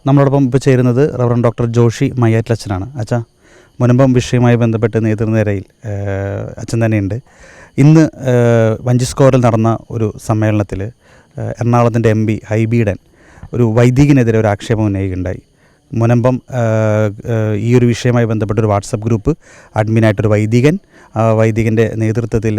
നമ്മളോടൊപ്പം ഇപ്പോൾ ചേരുന്നത് റവറൻ ഡോക്ടർ ജോഷി മയ്യാറ്റിലച്ഛനാണ്. അച്ഛാ, മുനമ്പം വിഷയവുമായി ബന്ധപ്പെട്ട് നേതൃനിരയിൽ അച്ഛൻ തന്നെയുണ്ട്. ഇന്ന് വഞ്ചിസ്കോറിൽ നടന്ന ഒരു സമ്മേളനത്തിൽ എറണാകുളത്തിൻ്റെ MP ഹൈബി ഈഡൻ ഒരു വൈദികനെതിരെ ഒരു ആക്ഷേപം ഉന്നയിക്കുകയുണ്ടായി. മുനമ്പം ഈ ഒരു വിഷയവുമായി ബന്ധപ്പെട്ടൊരു വാട്സപ്പ് ഗ്രൂപ്പ് അഡ്മിനായിട്ടൊരു വൈദികൻ്റെ നേതൃത്വത്തിൽ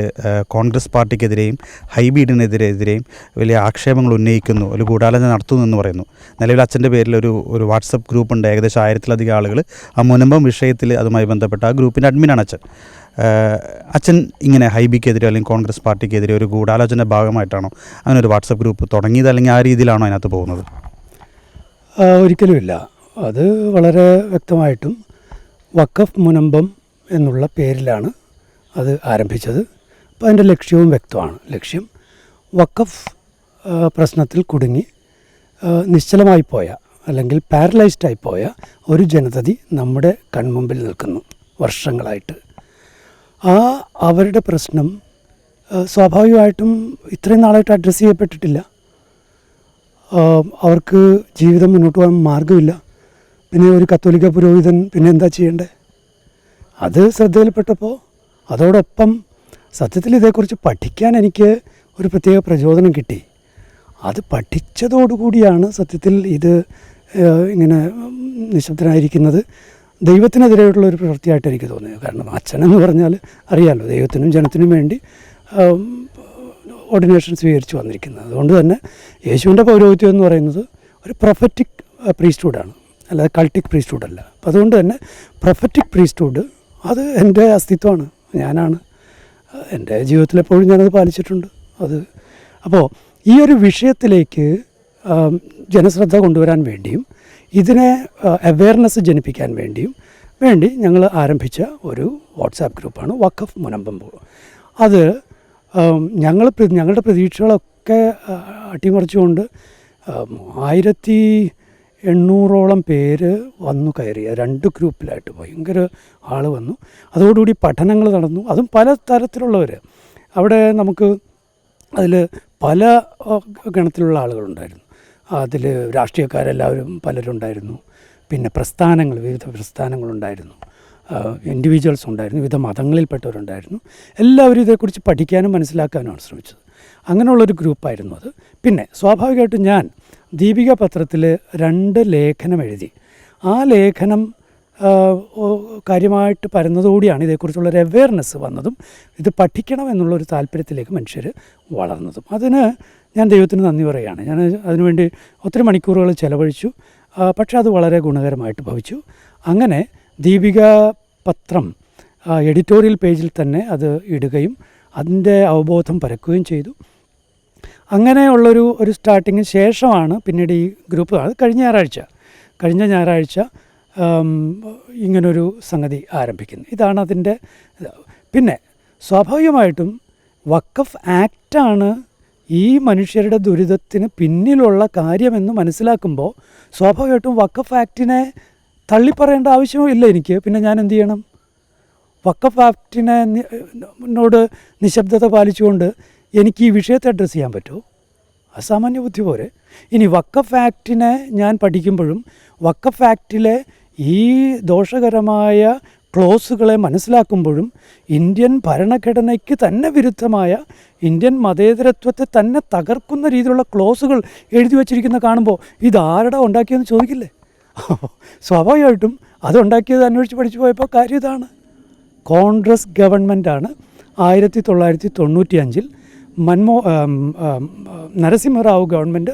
കോൺഗ്രസ് പാർട്ടിക്കെതിരെയും ഹൈബി ഈഡനെതിരെയും വലിയ ആക്ഷേപങ്ങൾ ഉന്നയിക്കുന്നു, ഒരു ഗൂഢാലോചന നടത്തുന്നു എന്ന് പറയുന്നു. നിലവിൽ അച്ഛൻ്റെ പേരിൽ ഒരു വാട്സപ്പ് ഗ്രൂപ്പുണ്ട്. ഏകദേശം 1000-ലധികം ആളുകൾ ആ മുനമ്പം വിഷയത്തിൽ അതുമായി ബന്ധപ്പെട്ട ആ ഗ്രൂപ്പിൻ്റെ അഡ്മിനാണ് അച്ഛൻ. അച്ഛൻ ഇങ്ങനെ ഹൈബിക്കെതിരെ അല്ലെങ്കിൽ കോൺഗ്രസ് പാർട്ടിക്കെതിരെ ഒരു ഗൂഢാലോചന ഭാഗമായിട്ടാണോ അങ്ങനെ ഒരു വാട്സപ്പ് ഗ്രൂപ്പ് തുടങ്ങിയത്, അല്ലെങ്കിൽ ആ രീതിയിലാണോ അതിനകത്ത് പോകുന്നത്? ഒരിക്കലുമില്ല. അത് വളരെ വ്യക്തമായിട്ടും വഖഫ് മുനമ്പം എന്നുള്ള പേരിലാണ് അത് ആരംഭിച്ചത്. അപ്പോൾ അതിൻ്റെ ലക്ഷ്യവും വ്യക്തമാണ്. ലക്ഷ്യം വഖഫ് പ്രശ്നത്തിൽ കുടുങ്ങി നിശ്ചലമായി പോയ അല്ലെങ്കിൽ പാരലൈസ്ഡായി പോയ ഒരു ജനതതി നമ്മുടെ കൺമുമ്പിൽ നിൽക്കുന്നു വർഷങ്ങളായിട്ട്. അവരുടെ പ്രശ്നം സ്വാഭാവികമായിട്ടും ഇത്രയും നാളായിട്ട് അഡ്രസ്സ് ചെയ്യപ്പെട്ടിട്ടില്ല. അവർക്ക് ജീവിതം മുന്നോട്ട് പോകാൻ മാർഗ്ഗമില്ല. പിന്നെ ഒരു കത്തോലിക്ക പുരോഹിതൻ പിന്നെ എന്താ ചെയ്യേണ്ടത്? അത് ശ്രദ്ധയിൽപ്പെട്ടപ്പോൾ അതോടൊപ്പം സത്യത്തിൽ ഇതേക്കുറിച്ച് പഠിക്കാൻ എനിക്ക് ഒരു പ്രത്യേക പ്രചോദനം കിട്ടി. അത് പഠിച്ചതോടുകൂടിയാണ് സത്യത്തിൽ ഇത് ഇങ്ങനെ നിശബ്ദനായിരിക്കുന്നത് ദൈവത്തിനെതിരെയുള്ള ഒരു പ്രവൃത്തിയായിട്ട് എനിക്ക് തോന്നിയത്. കാരണം അച്ഛനെന്ന് പറഞ്ഞാൽ അറിയാമല്ലോ, ദൈവത്തിനും ജനത്തിനും വേണ്ടി ഓർഡിനേഷൻ സ്വീകരിച്ച് വന്നിരിക്കുന്നത്. അതുകൊണ്ട് തന്നെ യേശുവിൻ്റെ പൗരോഹിത്യം എന്ന് പറയുന്നത് ഒരു പ്രൊഫറ്റിക് പ്രീസ്റ്റ്ഹുഡാണ്, അല്ലാതെ കൾട്ടിക് പ്രീസ്റ്റ്ഹുഡ് അല്ല. അപ്പം അതുകൊണ്ട് തന്നെ പ്രൊഫറ്റിക് പ്രീസ്റ്റ്ഹുഡ് അത് എൻ്റെ അസ്തിത്വമാണ്, ഞാനാണ്. എൻ്റെ ജീവിതത്തിലെപ്പോഴും ഞാനത് പാലിച്ചിട്ടുണ്ട്. അപ്പോൾ ഈ ഒരു വിഷയത്തിലേക്ക് ജനശ്രദ്ധ കൊണ്ടുവരാൻ വേണ്ടിയും ഇതിനെ അവെയർനെസ് ജനിപ്പിക്കാൻ വേണ്ടി ഞങ്ങൾ ആരംഭിച്ച ഒരു വാട്സാപ്പ് ഗ്രൂപ്പാണ് വഖഫ് മുനമ്പം. അത് ഞങ്ങളുടെ പ്രതീക്ഷകളൊക്കെ അട്ടിമറിച്ചുകൊണ്ട് 1800ഓളം പേര് വന്നു കയറിയ 2 ഗ്രൂപ്പിലായിട്ട് ഭയങ്കര ആൾ വന്നു. അതോടുകൂടി പഠനങ്ങൾ നടന്നു. അതും പല തരത്തിലുള്ളവർ. അവിടെ നമുക്ക് അതിൽ പല ഗണത്തിലുള്ള ആളുകളുണ്ടായിരുന്നു. അതിൽ രാഷ്ട്രീയക്കാരെല്ലാവരും പലരുണ്ടായിരുന്നു. പിന്നെ വിവിധ പ്രസ്ഥാനങ്ങളുണ്ടായിരുന്നു, ഇൻഡിവിജ്വൽസ് ഉണ്ടായിരുന്നു, വിവിധ മതങ്ങളിൽപ്പെട്ടവരുണ്ടായിരുന്നു. എല്ലാവരും ഇതേക്കുറിച്ച് പഠിക്കാനും മനസ്സിലാക്കാനുമാണ് ശ്രമിച്ചത്. അങ്ങനെയുള്ളൊരു ഗ്രൂപ്പായിരുന്നു അത്. പിന്നെ സ്വാഭാവികമായിട്ടും ഞാൻ ദീപിക പത്രത്തിൽ 2 ലേഖനം എഴുതി. ആ ലേഖനം കാര്യമായിട്ട് പരന്നതോടെയാണ് ഇതേക്കുറിച്ചുള്ളൊരു അവെയർനെസ് വന്നതും ഇത് പഠിക്കണം എന്നുള്ളൊരു താല്പര്യത്തിലേക്ക് മനുഷ്യർ വളർന്നതും. അതിന് ഞാൻ ദൈവത്തിന് നന്ദി പറയുകയാണ്. ഞാൻ അതിനുവേണ്ടി ഒത്തിരി മണിക്കൂറുകൾ ചിലവഴിച്ചു. പക്ഷേ അത് വളരെ ഗുണകരമായിട്ട് ഭവിച്ചു. അങ്ങനെ ദീപിക പത്രം എഡിറ്റോറിയൽ പേജിൽ തന്നെ അത് ഇടുകയും അതിൻ്റെ അവബോധം പരക്കുകയും ചെയ്തു. അങ്ങനെയുള്ളൊരു സ്റ്റാർട്ടിങ്ങിന് ശേഷമാണ് പിന്നീട് ഈ ഗ്രൂപ്പ് അത് കഴിഞ്ഞ ഞായറാഴ്ച ഇങ്ങനൊരു സംഗതി ആരംഭിക്കുന്നത്. ഇതാണ് അതിൻ്റെ. പിന്നെ സ്വാഭാവികമായിട്ടും വഖഫ് ആക്റ്റാണ് ഈ മനുഷ്യരുടെ ദുരിതത്തിന് പിന്നിലുള്ള കാര്യമെന്ന് മനസ്സിലാക്കുമ്പോൾ സ്വാഭാവികമായിട്ടും വഖഫ് ആക്റ്റിനെ തള്ളിപ്പറയേണ്ട ആവശ്യമില്ല എനിക്ക്. പിന്നെ ഞാൻ എന്ത് ചെയ്യണം? വഖഫ് ആക്റ്റിനോട് നിശബ്ദത പാലിച്ചുകൊണ്ട് എനിക്ക് ഈ വിഷയത്തെ അഡ്രസ്സ് ചെയ്യാൻ പറ്റുമോ? അസാമാന്യ ബുദ്ധി പോരെ. ഇനി വഖഫ് ആക്റ്റിനെ ഞാൻ പഠിക്കുമ്പോഴും വഖഫ് ആക്റ്റിലെ ഈ ദോഷകരമായ ക്ലോസുകളെ മനസ്സിലാക്കുമ്പോഴും ഇന്ത്യൻ ഭരണഘടനയ്ക്ക് തന്നെ വിരുദ്ധമായ ഇന്ത്യൻ മതേതരത്വത്തെ തന്നെ തകർക്കുന്ന രീതിയിലുള്ള ക്ലോസുകൾ എഴുതി വച്ചിരിക്കുന്ന കാണുമ്പോൾ ഇതാരുടെ ഉണ്ടാക്കിയെന്ന് ചോദിക്കില്ലേ? സ്വാഭാവികമായിട്ടും അതുണ്ടാക്കിയത് അന്വേഷിച്ച് പഠിച്ചു പോയപ്പോൾ കാര്യം ഇതാണ്. കോൺഗ്രസ് ഗവൺമെൻറ്റാണ് 1995 നരസിംഹറാവു ഗവൺമെൻറ്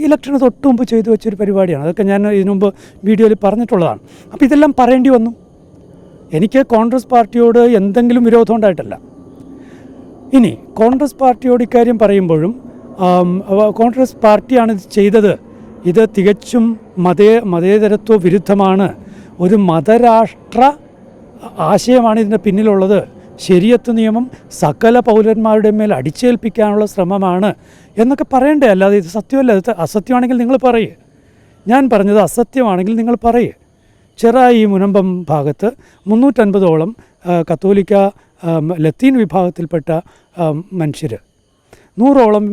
ഇലക്ഷന് തൊട്ട് മുമ്പ് ചെയ്തു വെച്ചൊരു പരിപാടിയാണ്. അതൊക്കെ ഞാൻ ഇതിനു മുമ്പ് വീഡിയോയിൽ പറഞ്ഞിട്ടുള്ളതാണ്. അപ്പോൾ ഇതെല്ലാം പറയേണ്ടി വന്നു. എനിക്ക് കോൺഗ്രസ് പാർട്ടിയോട് എന്തെങ്കിലും വിരോധം ഉണ്ടായിട്ടല്ല. ഇനി കോൺഗ്രസ് പാർട്ടിയോട് ഇക്കാര്യം പറയുമ്പോഴും കോൺഗ്രസ് പാർട്ടിയാണ് ഇത് ചെയ്തത്, ഇത് തികച്ചും മതേതരത്വ വിരുദ്ധമാണ്, ഒരു മതരാഷ്ട്ര ആശയമാണ് ഇതിൻ്റെ പിന്നിലുള്ളത്, ശരിയത്ത് നിയമം സകല പൗരന്മാരുടെ മേൽ അടിച്ചേൽപ്പിക്കാനുള്ള ശ്രമമാണ് എന്നൊക്കെ പറയണ്ടേ? അല്ലാതെ ഇത് സത്യമല്ല. ഇത് അസത്യമാണെങ്കിൽ നിങ്ങൾ പറയേ. ഞാൻ പറഞ്ഞത് അസത്യമാണെങ്കിൽ നിങ്ങൾ പറയേ. ചെറായി മുനമ്പം ഭാഗത്ത് 350ഓളം കത്തോലിക്ക ലത്തീൻ വിഭാഗത്തിൽപ്പെട്ട മനുഷ്യർ, 100ഓളം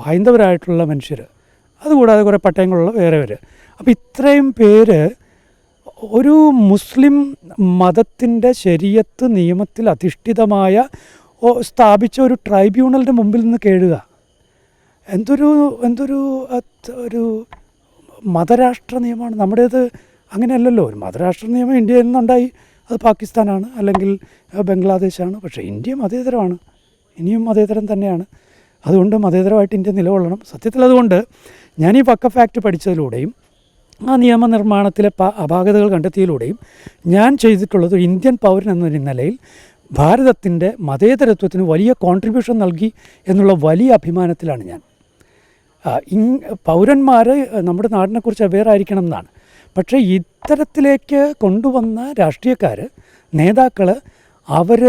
ഹൈന്ദവരായിട്ടുള്ള മനുഷ്യർ അതുകൂടാതെ കുറേ പട്ടയങ്ങളുള്ള വേറെ. അപ്പോൾ ഇത്രയും പേര് ഒരു മുസ്ലിം മതത്തിൻ്റെ ശരീഅത്ത് നിയമത്തിൽ അധിഷ്ഠിതമായ സ്ഥാപിച്ച ഒരു ട്രൈബ്യൂണലിൻ്റെ മുമ്പിൽ നിന്ന് കേഴുക. എന്തൊരു ഒരു മതരാഷ്ട്ര നിയമമാണ് നമ്മുടേത്. അങ്ങനെയല്ലല്ലോ. ഒരു മതരാഷ്ട്ര നിയമം ഇന്ത്യയിൽ നിന്നുണ്ടായി, അത് പാകിസ്ഥാനാണ് അല്ലെങ്കിൽ ബംഗ്ലാദേശാണ്. പക്ഷേ ഇന്ത്യ മതേതരമാണ്, ഇനിയും മതേതരം തന്നെയാണ്. അതുകൊണ്ട് മതേതരമായിട്ട് ഇന്ത്യ നിലകൊള്ളണം. സത്യത്തിൽ അതുകൊണ്ട് ഞാൻ ഈ വഖഫ് ആക്ട് പഠിച്ചതിലൂടെയും ആ നിയമനിർമ്മാണത്തിലെ അപാകതകൾ കണ്ടെത്തിയതിലൂടെയും ഞാൻ ചെയ്തിട്ടുള്ളത് ഇന്ത്യൻ പൗരൻ എന്നൊരു നിലയിൽ ഭാരതത്തിൻ്റെ മതേതരത്വത്തിന് വലിയ കോൺട്രിബ്യൂഷൻ നൽകി എന്നുള്ള വലിയ അഭിമാനത്തിലാണ് ഞാൻ. പൗരന്മാർ നമ്മുടെ നാടിനെക്കുറിച്ച് അവെയർ ആയിരിക്കണം എന്നാണ്. പക്ഷേ ഇത്തരത്തിലേക്ക് കൊണ്ടുവന്ന രാഷ്ട്രീയക്കാർ, നേതാക്കൾ, അവർ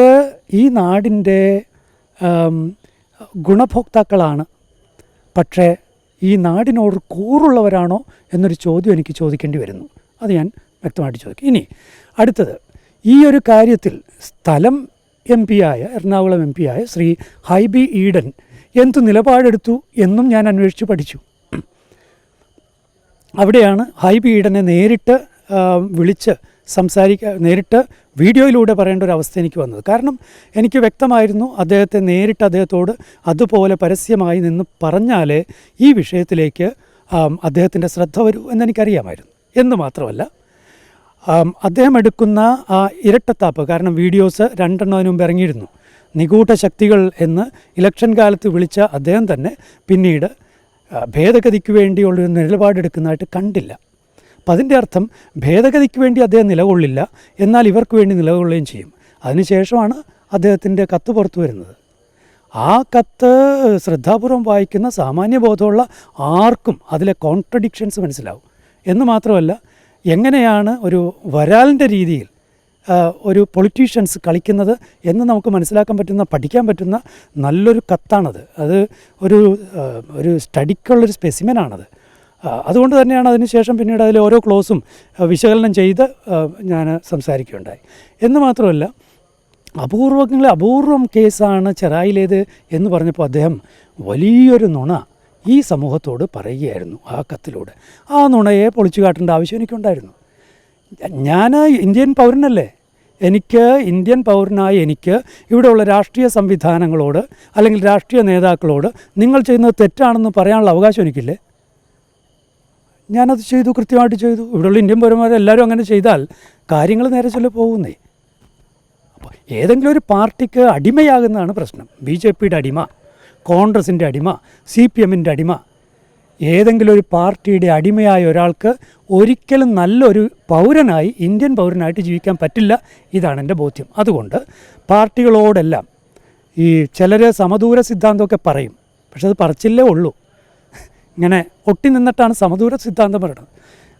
ഈ നാടിൻ്റെ ഗുണഭോക്താക്കളാണ്. പക്ഷേ ഈ നാടിനോട് കൂറുള്ളവരാണോ എന്നൊരു ചോദ്യം എനിക്ക് ചോദിക്കേണ്ടി വരുന്നു. അത് ഞാൻ വ്യക്തമായിട്ട് ചോദിക്കും. ഇനി അടുത്തത്, ഈ ഒരു കാര്യത്തിൽ സ്ഥലം MP ആയ, എറണാകുളം MP ആയ ശ്രീ ഹൈബി ഈഡൻ എന്തു നിലപാടെടുത്തു എന്നും ഞാൻ അന്വേഷിച്ച് പഠിച്ചു. അവിടെയാണ് ഹൈബി ഈഡനെ നേരിട്ട് വിളിച്ച് നേരിട്ട് വീഡിയോയിലൂടെ പറയേണ്ട ഒരു അവസ്ഥ എനിക്ക് വന്നത്. കാരണം എനിക്ക് വ്യക്തമായിരുന്നു അദ്ദേഹത്തെ നേരിട്ട് അദ്ദേഹത്തോട് അതുപോലെ പരസ്യമായി നിന്ന് പറഞ്ഞാലേ ഈ വിഷയത്തിലേക്ക് അദ്ദേഹത്തിൻ്റെ ശ്രദ്ധ വരൂ എന്നെനിക്കറിയാമായിരുന്നു. എന്ന് മാത്രമല്ല, അദ്ദേഹം എടുക്കുന്ന ആ ഇരട്ടത്താപ്പ്, കാരണം വീഡിയോസ് 2 എണ്ണത്തിന് മുമ്പ് ഇറങ്ങിയിരുന്നു. നിഗൂഢ ശക്തികൾ എന്ന് ഇലക്ഷൻ കാലത്ത് വിളിച്ച അദ്ദേഹം തന്നെ പിന്നീട് ഭേദഗതിക്ക് വേണ്ടിയുള്ളൊരു നിലപാടെടുക്കുന്നതായിട്ട് കണ്ടില്ല. അപ്പം അതിൻ്റെ അർത്ഥം ഭേദഗതിക്ക് വേണ്ടി അദ്ദേഹം നിലകൊള്ളില്ല, എന്നാൽ ഇവർക്ക് വേണ്ടി നിലകൊള്ളുകയും ചെയ്യും. അതിനുശേഷമാണ് അദ്ദേഹത്തിൻ്റെ കത്ത് പുറത്തു വരുന്നത്. ആ കത്ത് ശ്രദ്ധാപൂർവം വായിക്കുന്ന സാമാന്യബോധമുള്ള ആർക്കും അതിലെ കോൺട്രഡിക്ഷൻസ് മനസ്സിലാവും. എന്ന് മാത്രമല്ല, എങ്ങനെയാണ് ഒരു വരാലിൻ്റെ രീതിയിൽ ഒരു പൊളിറ്റീഷ്യൻസ് കളിക്കുന്നത് എന്ന് നമുക്ക് മനസ്സിലാക്കാൻ പറ്റുന്ന, പഠിക്കാൻ പറ്റുന്ന നല്ലൊരു കത്താണത്. അത് ഒരു സ്റ്റഡിക്കുള്ളൊരു സ്പെസിമെനാണത്. അതുകൊണ്ട് തന്നെയാണ് അതിനുശേഷം പിന്നീട് അതിൽ ഓരോ ക്ലോസും വിശകലനം ചെയ്ത് ഞാൻ സംസാരിക്കുകയുണ്ടായി. എന്ന് മാത്രമല്ല, അപൂർവം കേസാണ് ചെറായിലേത് എന്ന് പറഞ്ഞപ്പോൾ അദ്ദേഹം വലിയൊരു നുണ ഈ സമൂഹത്തോട് പറയുകയായിരുന്നു ആ കത്തിലൂടെ. ആ നുണയെ പൊളിച്ചു കാട്ടേണ്ട ആവശ്യം എനിക്കുണ്ടായിരുന്നു. ഞാൻ ഇന്ത്യൻ പൗരനല്ലേ. ഇന്ത്യൻ പൗരനായ എനിക്ക് ഇവിടെയുള്ള രാഷ്ട്രീയ സംവിധാനങ്ങളോട് അല്ലെങ്കിൽ രാഷ്ട്രീയ നേതാക്കളോട് നിങ്ങൾ ചെയ്യുന്നത് തെറ്റാണെന്ന് പറയാനുള്ള അവകാശം എനിക്കില്ലേ? ഞാനത് ചെയ്തു, കൃത്യമായിട്ട് ചെയ്തു. ഇവിടെയുള്ള ഇന്ത്യൻ പൗരന്മാരെല്ലാവരും അങ്ങനെ ചെയ്താൽ കാര്യങ്ങൾ നേരെ ചൊല്ലി പോകുന്നേ. അപ്പോൾ ഏതെങ്കിലും ഒരു പാർട്ടിക്ക് അടിമയാകുന്നതാണ് പ്രശ്നം. BJPയുടെ അടിമ, കോൺഗ്രസിൻ്റെ അടിമ, CPMൻ്റെ അടിമ. ഏതെങ്കിലും ഒരു പാർട്ടിയുടെ അടിമയായ ഒരാൾക്ക് ഒരിക്കലും നല്ലൊരു പൗരനായി, ഇന്ത്യൻ പൗരനായിട്ട് ജീവിക്കാൻ പറ്റില്ല. ഇതാണ് എൻ്റെ ബോധ്യം. അതുകൊണ്ട് പാർട്ടികളോടെല്ലാം ഈ ചിലർ സമദൂര സിദ്ധാന്തമൊക്കെ പറയും, പക്ഷെ അത് പറച്ചില്ലേ ഉള്ളൂ. ഇങ്ങനെ ഒട്ടി നിന്നിട്ടാണ് സമദൂര സിദ്ധാന്തം പറയുന്നത്.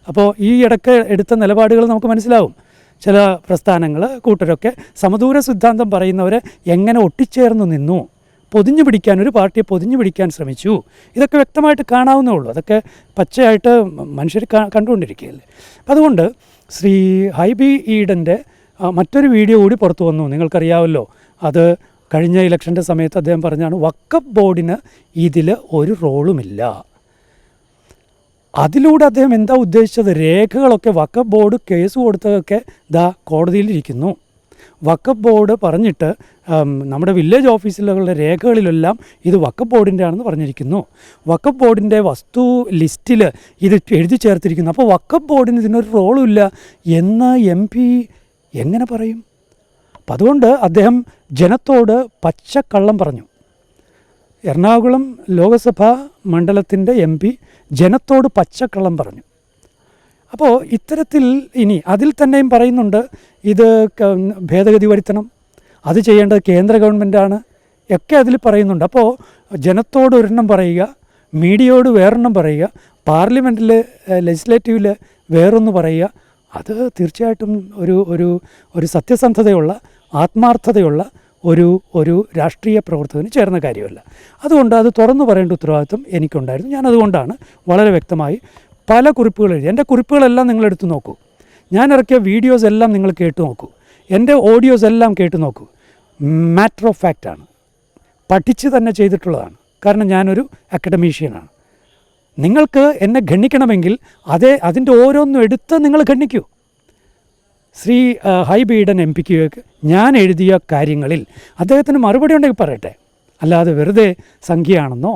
അപ്പോൾ ഈ ഇടയ്ക്ക് എടുത്ത നിലപാടുകൾ നമുക്ക് മനസ്സിലാവും. ചില പ്രസ്ഥാനങ്ങൾ, കൂട്ടരൊക്കെ സമദൂര സിദ്ധാന്തം പറയുന്നവരെ എങ്ങനെ ഒട്ടിച്ചേർന്ന് നിന്നു, ഒരു പാർട്ടിയെ പൊതിഞ്ഞു പിടിക്കാൻ ശ്രമിച്ചു. ഇതൊക്കെ വ്യക്തമായിട്ട് കാണാവുന്നേ ഉള്ളൂ. അതൊക്കെ പച്ചയായിട്ട് മനുഷ്യർ കണ്ടുകൊണ്ടിരിക്കുകയല്ലേ. അപ്പം അതുകൊണ്ട് ശ്രീ ഹൈബി ഈഡൻ്റെ മറ്റൊരു വീഡിയോ കൂടി പുറത്തു വന്നു. നിങ്ങൾക്കറിയാമല്ലോ, അത് കഴിഞ്ഞ ഇലക്ഷൻ്റെ സമയത്ത് അദ്ദേഹം പറഞ്ഞാണ് വഖഫ് ബോർഡിന് ഇതിൽ ഒരു റോളുമില്ല. അതിലൂടെ അദ്ദേഹം എന്താ ഉദ്ദേശിച്ചത്? രേഖകളൊക്കെ വഖഫ് ബോർഡ് കേസ് കൊടുത്തതൊക്കെ കോടതിയിലിരിക്കുന്നു. വഖഫ് ബോർഡ് പറഞ്ഞിട്ട് നമ്മുടെ വില്ലേജ് ഓഫീസുകളുടെ രേഖകളിലെല്ലാം ഇത് വഖഫ് ബോർഡിൻ്റെ ആണെന്ന് പറഞ്ഞിരിക്കുന്നു. വഖഫ് ബോർഡിൻ്റെ വസ്തു ലിസ്റ്റിൽ ഇത് എഴുതി ചേർത്തിരിക്കുന്നു. അപ്പോൾ വഖഫ് ബോർഡിന് ഇതിനൊരു റോളുമില്ല എന്ന് MP എങ്ങനെ പറയും? അപ്പം അതുകൊണ്ട് അദ്ദേഹം ജനത്തോട് പച്ചക്കള്ളം പറഞ്ഞു. എറണാകുളം ലോകസഭാ മണ്ഡലത്തിൻ്റെ MP ജനത്തോട് പച്ചക്കള്ളം പറഞ്ഞു. അപ്പോൾ ഇത്തരത്തിൽ ഇനി അതിൽ തന്നെയും പറയുന്നുണ്ട് ഇത് ഭേദഗതി വരുത്തണം, അത് ചെയ്യേണ്ടത് കേന്ദ്ര ഗവൺമെൻറ്റാണ് ഒക്കെ അതിൽ പറയുന്നുണ്ട്. അപ്പോൾ ജനത്തോട് ഒരെണ്ണം പറയുക, മീഡിയയോട് വേറൊരെണ്ണം പറയുക, പാർലമെൻറ്റിൽ ലെജിസ്ലേറ്റീവിൽ വേറൊന്ന് പറയുക, അത് തീർച്ചയായിട്ടും ഒരു സത്യസന്ധതയുള്ള, ആത്മാർത്ഥതയുള്ള ഒരു രാഷ്ട്രീയ പ്രവർത്തകന് ചേർന്ന കാര്യമല്ല. അതുകൊണ്ട് അത് തുറന്നു പറയേണ്ട ഉത്തരവാദിത്വം എനിക്കുണ്ടായിരുന്നു. ഞാനതുകൊണ്ടാണ് വളരെ വ്യക്തമായി പല കുറിപ്പുകൾ എഴുതി. എൻ്റെ കുറിപ്പുകളെല്ലാം നിങ്ങളെടുത്ത് നോക്കൂ. ഞാൻ ഇറക്കിയ വീഡിയോസ് എല്ലാം നിങ്ങൾ കേട്ട് നോക്കൂ. എൻ്റെ ഓഡിയോസ് എല്ലാം കേട്ട് നോക്കൂ. മാറ്റർ ഓഫ് ഫാക്റ്റാണ്, പഠിച്ച് തന്നെ ചെയ്തിട്ടുള്ളതാണ്. കാരണം ഞാനൊരു അക്കഡമീഷ്യനാണ്. നിങ്ങൾക്ക് എന്നെ ഖണ്ഡിക്കണമെങ്കിൽ അതിൻ്റെ ഓരോന്നും എടുത്ത് നിങ്ങൾ ഖണ്ഡിക്കൂ. ശ്രീ ഹൈബി ഈഡൻ എം പിക്ക് ഞാൻ എഴുതിയ കാര്യങ്ങളിൽ അദ്ദേഹത്തിന് മറുപടി ഉണ്ടെങ്കിൽ പറയട്ടെ. അല്ലാതെ വെറുതെ സംഖ്യയാണെന്നോ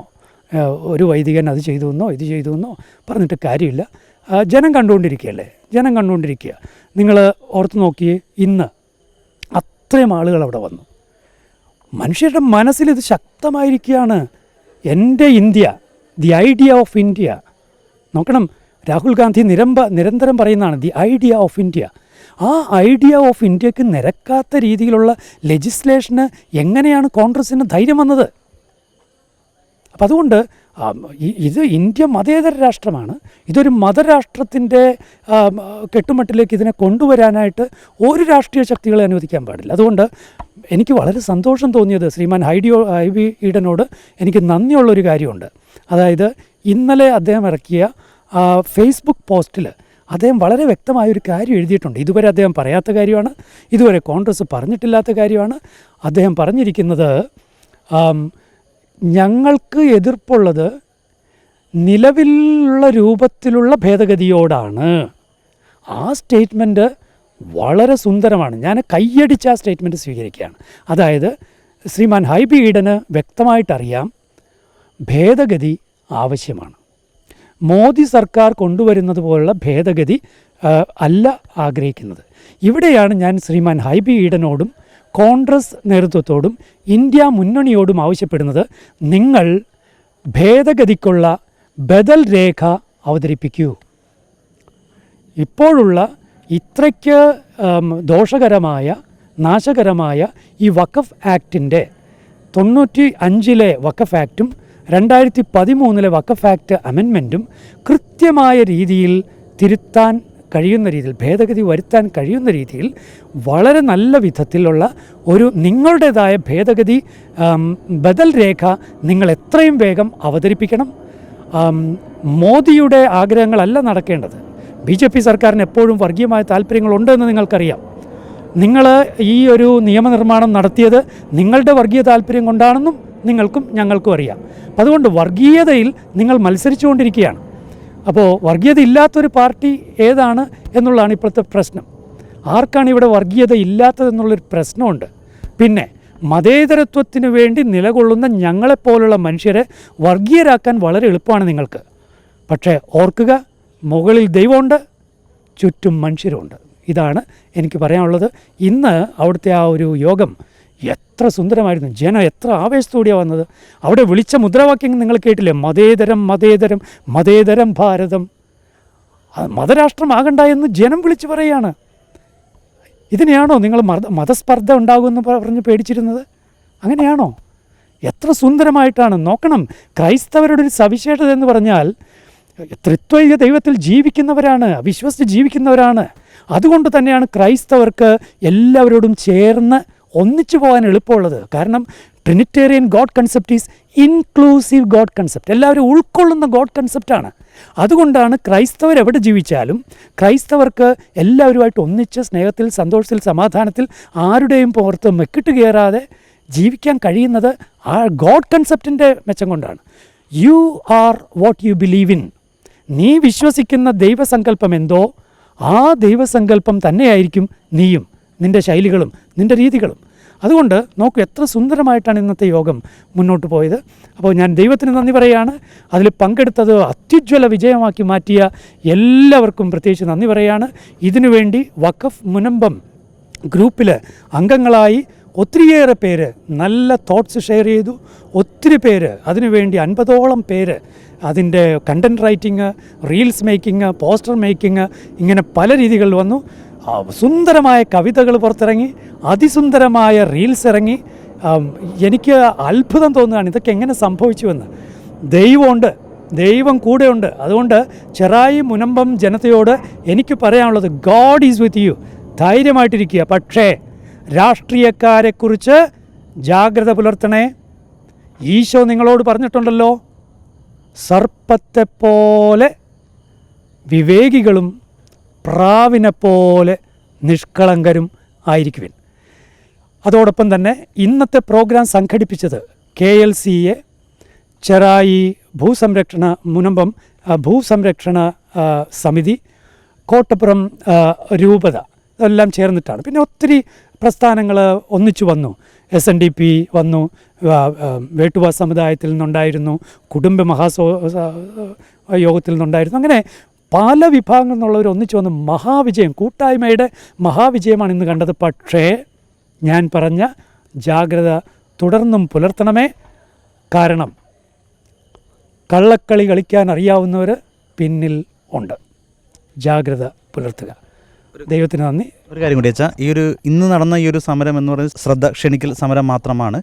ഒരു വൈദികൻ അത് ചെയ്തു എന്നോ ഇത് ചെയ്തു എന്നോ പറഞ്ഞിട്ട് കാര്യമില്ല. ജനം കണ്ടുകൊണ്ടിരിക്കുകയല്ലേ, ജനം കണ്ടുകൊണ്ടിരിക്കുക. നിങ്ങൾ ഓർത്ത് നോക്കിയേ, ഇന്ന് അത്രയും ആളുകൾ അവിടെ വന്നു. മനുഷ്യരുടെ മനസ്സിൽ ഇത് ശക്തമായിരിക്കുകയാണ്. എൻ്റെ India, the idea of India. നോക്കണം, രാഹുൽ ഗാന്ധി നിരന്തരം പറയുന്നതാണ് ദി ഐഡിയ ഓഫ് ഇന്ത്യ. ആ ഐഡിയ ഓഫ് ഇന്ത്യക്ക് നിരക്കാത്ത രീതിയിലുള്ള ലെജിസ്ലേഷന് എങ്ങനെയാണ് കോൺഗ്രസ്സിന് ധൈര്യം വന്നത്? അപ്പം അതുകൊണ്ട് ഇത് ഇന്ത്യ മതേതര രാഷ്ട്രമാണ്. ഇതൊരു മതരാഷ്ട്രത്തിൻ്റെ കെട്ടുമട്ടിലേക്ക് ഇതിനെ കൊണ്ടുവരാനായിട്ട് ഒരു രാഷ്ട്രീയ ശക്തികളെ അനുവദിക്കാൻ പാടില്ല. അതുകൊണ്ട് എനിക്ക് വളരെ സന്തോഷം തോന്നിയത് ശ്രീമാൻ ഹൈബി ഈഡനോട് എനിക്ക് നന്ദിയുള്ളൊരു കാര്യമുണ്ട്. അതായത് ഇന്നലെ അദ്ദേഹം ഇറക്കിയ ഫേസ്ബുക്ക് പോസ്റ്റിൽ അദ്ദേഹം വളരെ വ്യക്തമായൊരു കാര്യം എഴുതിയിട്ടുണ്ട്. ഇതുവരെ അദ്ദേഹം പറയാത്ത കാര്യമാണ്, ഇതുവരെ കോൺഗ്രസ് പറഞ്ഞിട്ടില്ലാത്ത കാര്യമാണ്. അദ്ദേഹം പറഞ്ഞിരിക്കുന്നത് ഞങ്ങൾക്ക് എതിർപ്പുള്ളത് നിലവിലുള്ള രൂപത്തിലുള്ള ഭേദഗതിയോടാണ്. ആ സ്റ്റേറ്റ്മെൻറ്റ് വളരെ സുന്ദരമാണ്. ഞാൻ കയ്യടിച്ച് ആ സ്റ്റേറ്റ്മെൻറ്റ് സ്വീകരിക്കുകയാണ്. അതായത് ശ്രീമാൻ ഹൈബി ഈഡന് വ്യക്തമായിട്ടറിയാം ഭേദഗതി ആവശ്യമാണ്. മോദി സർക്കാർ കൊണ്ടുവരുന്നത് പോലുള്ള ഭേദഗതി അല്ല ആഗ്രഹിക്കുന്നത്. ഇവിടെയാണ് ഞാൻ ശ്രീമാൻ ഹൈബി ഈഡനോടും കോൺഗ്രസ് നേതൃത്വത്തോടും ഇന്ത്യ മുന്നണിയോടും ആവശ്യപ്പെടുന്നത്, നിങ്ങൾ ഭേദഗതിക്കുള്ള ബദൽ രേഖ അവതരിപ്പിക്കൂ. ഇപ്പോഴുള്ള ഇത്രയ്ക്ക് ദോഷകരമായ നാശകരമായ ഈ വഖഫ് ആക്ടിൻ്റെ 95 വഖഫ് ആക്റ്റും 2013 വഖഫ് ആക്ട് അമെൻമെൻറ്റും കൃത്യമായ രീതിയിൽ തിരുത്താൻ കഴിയുന്ന രീതിയിൽ, ഭേദഗതി വരുത്താൻ കഴിയുന്ന രീതിയിൽ വളരെ നല്ല വിധത്തിലുള്ള ഒരു നിങ്ങളുടേതായ ഭേദഗതി ബദൽ രേഖ നിങ്ങൾ എത്രയും വേഗം അവതരിപ്പിക്കണം. മോദിയുടെ ആഗ്രഹങ്ങളല്ല നടക്കേണ്ടത്. BJP സർക്കാരിന് എപ്പോഴും വർഗീയമായ താല്പര്യങ്ങളുണ്ടെന്ന് നിങ്ങൾക്കറിയാം. നിങ്ങൾ ഈ ഒരു നിയമനിർമ്മാണം നടത്തിയത് നിങ്ങളുടെ വർഗീയ താല്പര്യം കൊണ്ടാണെന്നും നിങ്ങൾക്കും ഞങ്ങൾക്കും അറിയാം. അപ്പം അതുകൊണ്ട് വർഗീയതയിൽ നിങ്ങൾ മത്സരിച്ചുകൊണ്ടിരിക്കുകയാണ്. അപ്പോൾ വർഗീയത ഇല്ലാത്തൊരു പാർട്ടി ഏതാണ് എന്നുള്ളതാണ് ഇപ്പോഴത്തെ പ്രശ്നം. ആർക്കാണ് ഇവിടെ വർഗീയത ഇല്ലാത്തതെന്നുള്ളൊരു പ്രശ്നമുണ്ട്. പിന്നെ മതേതരത്വത്തിന് വേണ്ടി നിലകൊള്ളുന്ന ഞങ്ങളെപ്പോലുള്ള മനുഷ്യരെ വർഗീയരാക്കാൻ വളരെ എളുപ്പമാണ് നിങ്ങൾക്ക്. പക്ഷേ ഓർക്കുക, മുകളിൽ ദൈവമുണ്ട്, ചുറ്റും മനുഷ്യരുമുണ്ട്. ഇതാണ് എനിക്ക് പറയാനുള്ളത്. ഇന്ന് അവിടുത്തെ ആ ഒരു യോഗം എത്ര സുന്ദരമായിരുന്നു. ജനം എത്ര ആവേശത്തോടെയാണ് വന്നത്. അവിടെ വിളിച്ച മുദ്രാവാക്യം നിങ്ങൾ കേട്ടില്ലേ? മതേതരം മതേതരം മതേതരം ഭാരതം. മതരാഷ്ട്രമാകണ്ട എന്ന് ജനം വിളിച്ചു പറയുകയാണ്. ഇതിനെയാണോ നിങ്ങൾ മതസ്പർദ്ധ ഉണ്ടാകുമെന്ന് പറഞ്ഞ് പേടിച്ചിരുന്നത്? അങ്ങനെയാണോ? എത്ര സുന്ദരമായിട്ടാണ്. നോക്കണം, ക്രൈസ്തവരുടെ ഒരു സവിശേഷത എന്ന് പറഞ്ഞാൽ ത്രിത്വൈക ദൈവത്തിൽ ജീവിക്കുന്നവരാണ്, വിശ്വസിച്ച് ജീവിക്കുന്നവരാണ്. അതുകൊണ്ട് തന്നെയാണ് ക്രൈസ്തവർക്ക് എല്ലാവരോടും ചേർന്ന് ഒന്നിച്ചു പോകാൻ എളുപ്പമുള്ളത്. കാരണം Trinitarian God concept is inclusive God concept. എല്ലാവരും ഉൾക്കൊള്ളുന്ന ഗോഡ് കൺസെപ്റ്റാണ്. അതുകൊണ്ടാണ് ക്രൈസ്തവർ എവിടെ ജീവിച്ചാലും ക്രൈസ്തവർക്ക് എല്ലാവരുമായിട്ട് ഒന്നിച്ച് സ്നേഹത്തിൽ, സന്തോഷത്തിൽ, സമാധാനത്തിൽ ആരുടെയും പുറത്ത് മെക്കിട്ട് കയറാതെ ജീവിക്കാൻ കഴിയുന്നത് ആ ഗോഡ് കൺസെപ്റ്റിൻ്റെ മെച്ചം കൊണ്ടാണ്. You are what you believe in. നീ വിശ്വസിക്കുന്ന ദൈവസങ്കല്പം എന്തോ ആ ദൈവസങ്കല്പം തന്നെയായിരിക്കും നീയും, നിൻ്റെ ശൈലികളും നിൻ്റെ രീതികളും. അതുകൊണ്ട് നോക്കൂ, എത്ര സുന്ദരമായിട്ടാണ് ഇന്നത്തെ യോഗം മുന്നോട്ട് പോയത്. അപ്പോൾ ഞാൻ ദൈവത്തിന് നന്ദി പറയുകയാണ്. അതിൽ പങ്കെടുത്തത് അത്യുജ്വല വിജയമാക്കി മാറ്റിയ എല്ലാവർക്കും പ്രത്യേകിച്ച് നന്ദി പറയുകയാണ്. ഇതിനുവേണ്ടി വഖഫ് മുനമ്പം ഗ്രൂപ്പിൽ അംഗങ്ങളായി ഒത്തിരിയേറെ പേര് നല്ല തോട്ട്സ് ഷെയർ ചെയ്തു. ഒത്തിരി പേര് അതിനുവേണ്ടി 50ഓളം പേര് അതിൻ്റെ content writing, reels making, poster making, ഇങ്ങനെ പല രീതികളിൽ വന്നു. സുന്ദരമായ കവിതകൾ പുറത്തിറങ്ങി, അതിസുന്ദരമായ റീൽസ് ഇറങ്ങി. എനിക്ക് അത്ഭുതം തോന്നുകയാണ് ഇതൊക്കെ എങ്ങനെ സംഭവിച്ചുവെന്ന്. ദൈവമുണ്ട്, ദൈവം കൂടെയുണ്ട്. അതുകൊണ്ട് ചെറായി മുനമ്പം ജനതയോട് എനിക്ക് പറയാനുള്ളത്, ഗോഡ് ഈസ് വിത്ത് യു. ധൈര്യമായിട്ടിരിക്കുക. പക്ഷേ രാഷ്ട്രീയക്കാരെക്കുറിച്ച് ജാഗ്രത പുലർത്തണേ. ഈശോ നിങ്ങളോട് പറഞ്ഞിട്ടുണ്ടല്ലോ, സർപ്പത്തെപ്പോലെ വിവേകികളും പ്രാവിനെപ്പോലെ നിഷ്കളങ്കരും ആയിരിക്കുവിൻ. അതോടൊപ്പം തന്നെ ഇന്നത്തെ പ്രോഗ്രാം സംഘടിപ്പിച്ചത് KLCA, ചെറായി ഭൂസംരക്ഷണ മുനമ്പം ഭൂസംരക്ഷണ സമിതി, കോട്ടപ്പുറം രൂപത, ഇതെല്ലാം ചേർന്നിട്ടാണ്. പിന്നെ ഒത്തിരി പ്രസ്ഥാനങ്ങൾ ഒന്നിച്ചു വന്നു. SNDP വന്നു, വേട്ടുവ സമുദായത്തിൽ നിന്നുണ്ടായിരുന്നു, കുടുംബ യോഗത്തിൽ നിന്നുണ്ടായിരുന്നു. അങ്ങനെ പല വിഭാഗങ്ങളിൽ നിന്നുള്ളവർ ഒന്നിച്ചു വന്ന് മഹാവിജയം, കൂട്ടായ്മയുടെ മഹാവിജയമാണ് ഇന്ന് കണ്ടത്. പക്ഷേ ഞാൻ പറഞ്ഞ ജാഗ്രത തുടർന്നും പുലർത്തണമേ. കാരണം കള്ളക്കളി കളിക്കാൻ അറിയാവുന്നവർ പിന്നിൽ ഉണ്ട്. ജാഗ്രത പുലർത്തുക. ദൈവത്തിന് നന്ദി. ഒരു കാര്യം കൂടി വെച്ചാൽ, ഇന്ന് നടന്ന ഈ ഒരു സമരം എന്ന് പറയുന്നത് ശ്രദ്ധ ക്ഷണിക്കൽ സമരം മാത്രമാണ്.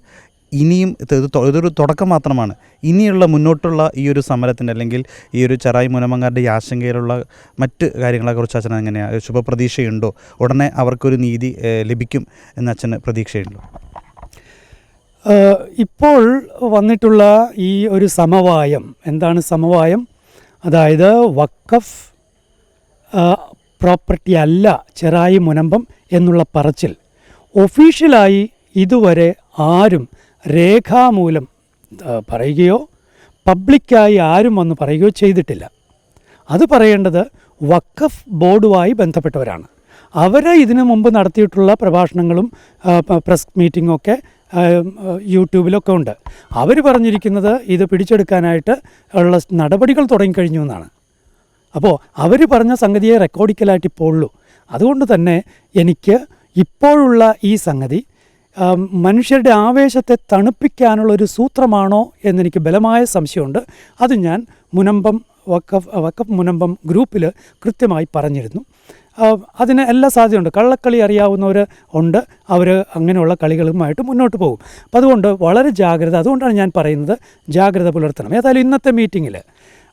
ഇനിയും ഇതൊരു തുടക്കം മാത്രമാണ്. ഇനിയുള്ള മുന്നോട്ടുള്ള ഈ ഒരു സമരത്തിൻ്റെ, അല്ലെങ്കിൽ ഈ ഒരു ചെറായി മുനമ്പംകാരുടെ ഈ ആശങ്കയിലുള്ള മറ്റ് കാര്യങ്ങളെക്കുറിച്ച് അച്ഛൻ എങ്ങനെയാണ്, ശുഭപ്രതീക്ഷയുണ്ടോ? ഉടനെ അവർക്കൊരു നീതി ലഭിക്കും എന്ന് അച്ഛന് പ്രതീക്ഷയുണ്ടോ? ഇപ്പോൾ വന്നിട്ടുള്ള ഈ ഒരു സമവായം എന്താണ്? സമവായം അതായത് വഖഫ് പ്രോപ്പർട്ടി അല്ല ചെറായി മുനമ്പം എന്നുള്ള പറച്ചിൽ ഒഫീഷ്യലായി ഇതുവരെ ആരും രേഖാമൂലം പറയുകയോ പബ്ലിക്കായി ആരും വന്ന് പറയുകയോ ചെയ്തിട്ടില്ല. അത് പറയേണ്ടത് വഖഫ് ബോർഡുമായി ബന്ധപ്പെട്ടവരാണ്. അവർ ഇതിനു മുമ്പ് നടത്തിയിട്ടുള്ള പ്രഭാഷണങ്ങളും പ്രസ് മീറ്റിങ്ങും ഒക്കെ യൂട്യൂബിലൊക്കെ ഉണ്ട്. അവർ പറഞ്ഞിരിക്കുന്നത് ഇത് പിടിച്ചെടുക്കാനായിട്ട് ഉള്ള നടപടികൾ തുടങ്ങിക്കഴിഞ്ഞു എന്നാണ്. അപ്പോൾ അവർ പറഞ്ഞ സംഗതിയെ റെക്കോർഡിക്കലായിട്ട് ഇപ്പോൾ ഉള്ളൂ. അതുകൊണ്ട് തന്നെ എനിക്ക് ഇപ്പോഴുള്ള ഈ സംഗതി മനുഷ്യരുടെ ആവേശത്തെ തണുപ്പിക്കാനുള്ളൊരു സൂത്രമാണോ എന്നെനിക്ക് ബലമായ സംശയമുണ്ട്. അത് ഞാൻ വഖഫ് മുനമ്പം ഗ്രൂപ്പിൽ കൃത്യമായി പറഞ്ഞിരുന്നു. അതിന് എല്ലാ സാധ്യതയുണ്ട്. കള്ളക്കളി അറിയാവുന്നവർ ഉണ്ട്, അവർ അങ്ങനെയുള്ള കളികളുമായിട്ട് മുന്നോട്ട് പോകും. അപ്പം അതുകൊണ്ട് വളരെ ജാഗ്രത. അതുകൊണ്ടാണ് ഞാൻ പറയുന്നത് ജാഗ്രത പുലർത്തണം. ഏതായാലും ഇന്നത്തെ മീറ്റിങ്ങിൽ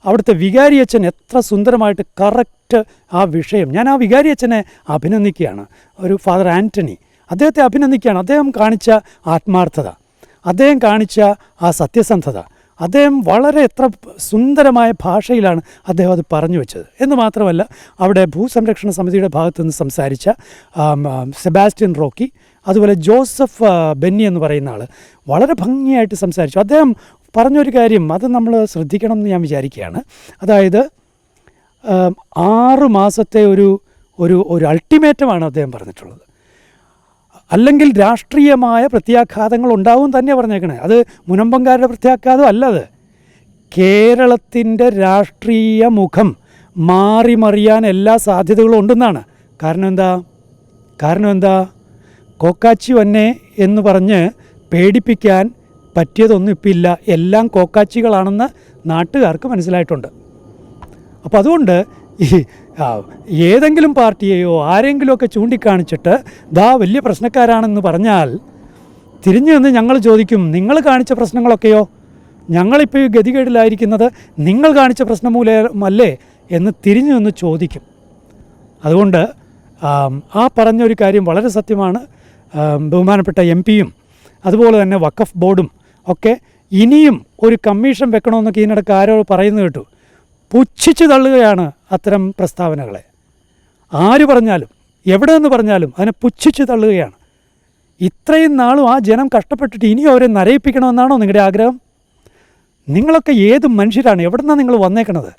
അവിടുത്തെ വികാരിയച്ഛൻ എത്ര സുന്ദരമായിട്ട് കറക്റ്റ് ആ വിഷയം, ഞാൻ ആ വികാരിയച്ഛനെ അഭിനന്ദിക്കുകയാണ്. ഒരു ഫാദർ ആൻ്റണി, അദ്ദേഹത്തെ അഭിനന്ദിക്കുകയാണ്. അദ്ദേഹം കാണിച്ച ആത്മാർത്ഥത, അദ്ദേഹം കാണിച്ച ആ സത്യസന്ധത, അദ്ദേഹം വളരെ എത്ര സുന്ദരമായ ഭാഷയിലാണ് അദ്ദേഹം അത് പറഞ്ഞു വെച്ചത് എന്ന് മാത്രമല്ല, അവിടെ ഭൂസംരക്ഷണ സമിതിയുടെ ഭാഗത്തു നിന്ന് സംസാരിച്ച സെബാസ്റ്റ്യൻ റോക്കി, അതുപോലെ ജോസഫ് ബെന്നി എന്ന് പറയുന്ന ആൾ വളരെ ഭംഗിയായിട്ട് സംസാരിച്ചു. അദ്ദേഹം പറഞ്ഞൊരു കാര്യം അത് നമ്മൾ ശ്രദ്ധിക്കണം എന്ന് ഞാൻ വിചാരിക്കുകയാണ്. അതായത് 6 മാസത്തെ ഒരു അൾട്ടിമേറ്റമാണ് അദ്ദേഹം പറഞ്ഞിട്ടുള്ളത്. അല്ലെങ്കിൽ രാഷ്ട്രീയമായ പ്രത്യാഘാതങ്ങൾ ഉണ്ടാവും തന്നെയാണ് പറഞ്ഞേക്കണേ. അത് മുനമ്പംകാരുടെ പ്രത്യാഘാതം അല്ലത്. കേരളത്തിൻ്റെ രാഷ്ട്രീയ മുഖം മാറിമറിയാൻ എല്ലാ സാധ്യതകളും ഉണ്ടെന്നാണ്. കാരണം എന്താ കോക്കാച്ചി വന്നെ എന്ന് പറഞ്ഞ് പേടിപ്പിക്കാൻ പറ്റിയതൊന്നും ഇപ്പം ഇല്ല. എല്ലാം കോക്കാച്ചികളാണെന്ന് നാട്ടുകാർക്ക് മനസ്സിലായിട്ടുണ്ട്. അപ്പോൾ അതുകൊണ്ട് ഈ ഏതെങ്കിലും പാർട്ടിയെയോ ആരെങ്കിലുമൊക്കെ ചൂണ്ടിക്കാണിച്ചിട്ട് വലിയ പ്രശ്നക്കാരാണെന്ന് പറഞ്ഞാൽ തിരിഞ്ഞു നിന്ന് ഞങ്ങൾ ചോദിക്കും, നിങ്ങൾ കാണിച്ച പ്രശ്നങ്ങളൊക്കെയോ? ഞങ്ങളിപ്പോൾ ഈ ഗതികേടിലായിരിക്കുന്നത് നിങ്ങൾ കാണിച്ച പ്രശ്നം മൂലമല്ലേ എന്ന് തിരിഞ്ഞു നിന്ന് ചോദിക്കും. അതുകൊണ്ട് ആ പറഞ്ഞൊരു കാര്യം വളരെ സത്യമാണ്. ബഹുമാനപ്പെട്ട MP-യും അതുപോലെ തന്നെ വഖഫ് ബോർഡും ഒക്കെ ഇനിയും ഒരു കമ്മീഷൻ വെക്കണമെന്നൊക്കെ ഇതിനിടയ്ക്ക് ആരോ പറയുന്നത് കേട്ടു. പുച്ഛിച്ച് തള്ളുകയാണ് അത്തരം പ്രസ്താവനകളെ. ആര് പറഞ്ഞാലും എവിടെ നിന്ന് പറഞ്ഞാലും അതിനെ പുച്ഛിച്ച് തള്ളുകയാണ്. ഇത്രയും നാളും ആ ജനം കഷ്ടപ്പെട്ടിട്ട് ഇനിയും അവരെ നരയിപ്പിക്കണമെന്നാണോ നിങ്ങളുടെ ആഗ്രഹം? നിങ്ങളൊക്കെ ഏത് മനുഷ്യരാണ്? എവിടെ നിന്നാണ് നിങ്ങൾ വന്നേക്കണത്?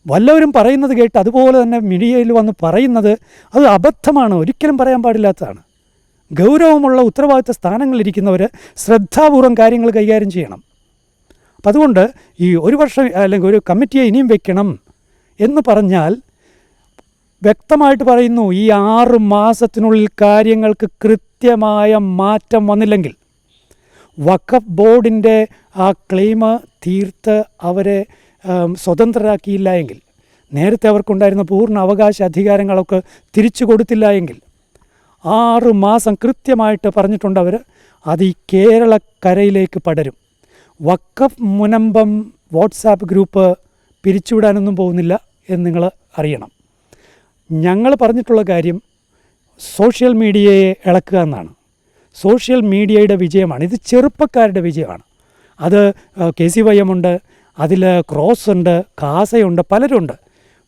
വല്ലവരും പറയുന്നത് കേട്ട് അതുപോലെ തന്നെ മീഡിയയിൽ വന്ന് പറയുന്നത് അത് അബദ്ധമാണ്, ഒരിക്കലും പറയാൻ പാടില്ലാത്തതാണ്. ഗൗരവമുള്ള ഉത്തരവാദിത്ത സ്ഥാനങ്ങളിലിരിക്കുന്നവർ ശ്രദ്ധാപൂർവം കാര്യങ്ങൾ കൈകാര്യം ചെയ്യണം. അപ്പം അതുകൊണ്ട് ഈ 1 വർഷം അല്ലെങ്കിൽ ഒരു കമ്മിറ്റിയെ ഇനിയും വെക്കണം എന്ന് പറഞ്ഞാൽ വ്യക്തമായിട്ട് പറയുന്നു, ഈ 6 മാസത്തിനുള്ളിൽ കാര്യങ്ങൾക്ക് കൃത്യമായ മാറ്റം വന്നില്ലെങ്കിൽ, വഖഫ് ബോർഡിൻ്റെ ആ ക്ലെയിം തീർത്ത് അവരെ സ്വതന്ത്രരാക്കിയില്ല എങ്കിൽ, നേരത്തെ അവർക്കുണ്ടായിരുന്ന പൂർണ്ണ അവകാശ അധികാരങ്ങളൊക്കെ തിരിച്ചു കൊടുത്തില്ല എങ്കിൽ, 6 മാസം കൃത്യമായിട്ട് പറഞ്ഞിട്ടുണ്ട് അവർ, അത് ഈ കേരളക്കരയിലേക്ക് പടരും. വഖഫ് മുനമ്പം വാട്സാപ്പ് ഗ്രൂപ്പ് പിരിച്ചുവിടാനൊന്നും പോകുന്നില്ല എന്ന് നിങ്ങൾ അറിയണം. ഞങ്ങൾ പറഞ്ഞിട്ടുള്ള കാര്യം സോഷ്യൽ മീഡിയയെ ഇളക്കുക എന്നാണ്. സോഷ്യൽ മീഡിയയുടെ വിജയമാണ് ഇത്, ചെറുപ്പക്കാരുടെ വിജയമാണ്. അത് KCYM ഉണ്ട്, അതിൽ ക്രോസ് ഉണ്ട്, കാസയുണ്ട്, പലരുണ്ട്.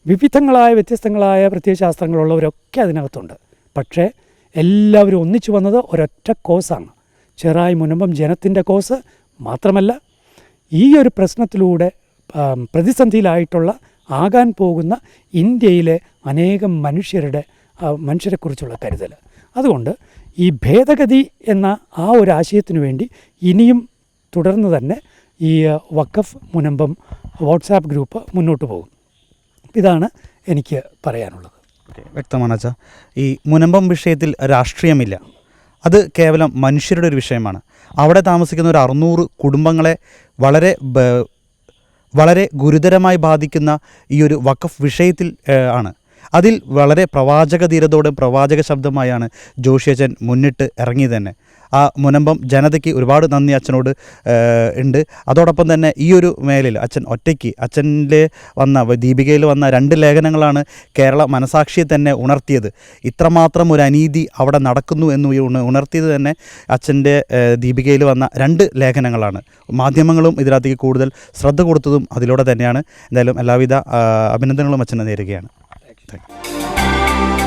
വ്യത്യസ്തങ്ങളായ പ്രത്യയശാസ്ത്രങ്ങളുള്ളവരൊക്കെ അതിനകത്തുണ്ട്. പക്ഷേ എല്ലാവരും ഒന്നിച്ചു വന്നത് ഒരൊറ്റ കോസാണ്, ചെറായി മുനമ്പം ജനത്തിൻ്റെ കോസ്. മാത്രമല്ല ഈ ഒരു പ്രശ്നത്തിലൂടെ പ്രതിസന്ധിയിലായിട്ടുള്ള ആകാൻ പോകുന്ന ഇന്ത്യയിലെ അനേകം മനുഷ്യരെക്കുറിച്ചുള്ള കരുതൽ. അതുകൊണ്ട് ഈ ഭേദഗതി എന്ന ആ ഒരു ആശയത്തിനു വേണ്ടി ഇനിയും തുടർന്ന് തന്നെ ഈ വഖഫ് മുനമ്പം വാട്സാപ്പ് ഗ്രൂപ്പ് മുന്നോട്ട് പോകും. ഇതാണ് എനിക്ക് പറയാനുള്ളത്. വ്യക്തമാണ് അച്ഛാ. ഈ മുനമ്പം വിഷയത്തിൽ രാഷ്ട്രീയമില്ല, അത് കേവലം മനുഷ്യരുടെ ഒരു വിഷയമാണ്. അവിടെ താമസിക്കുന്ന ഒരു 600 കുടുംബങ്ങളെ വളരെ ഗുരുതരമായി ബാധിക്കുന്ന ഈ ഒരു വഖഫ് വിഷയത്തിൽ ആണ്. അതിൽ വളരെ പ്രവാചക ധീരതയോടെ പ്രവാചക ശബ്ദമായാണ് ജോഷി അച്ഛൻ മുന്നിട്ട് ഇറങ്ങിയത് തന്നെ. ആ മുനമ്പം ജനതയ്ക്ക് ഒരുപാട് നന്ദി അച്ഛനോട് ഉണ്ട്. അതോടൊപ്പം തന്നെ ഈ ഒരു മേഖലയിൽ അച്ഛൻ ഒറ്റയ്ക്ക് അച്ഛൻ്റെ ദീപികയിൽ വന്ന 2 ലേഖനങ്ങളാണ് കേരള മനസാക്ഷിയെ തന്നെ ഉണർത്തിയത്. ഇത്രമാത്രം ഒരു അനീതി അവിടെ നടക്കുന്നു എന്ന് ഉണർത്തിയത് തന്നെ അച്ഛൻ്റെ ദീപികയിൽ വന്ന 2 ലേഖനങ്ങളാണ്. മാധ്യമങ്ങളും ഇതിനകത്തേക്ക് കൂടുതൽ ശ്രദ്ധ കൊടുത്തതും അതിലൂടെ തന്നെയാണ്. എന്തായാലും എല്ലാവിധ അഭിനന്ദനങ്ങളും അച്ഛനെ നേരുകയാണ്. Thank you.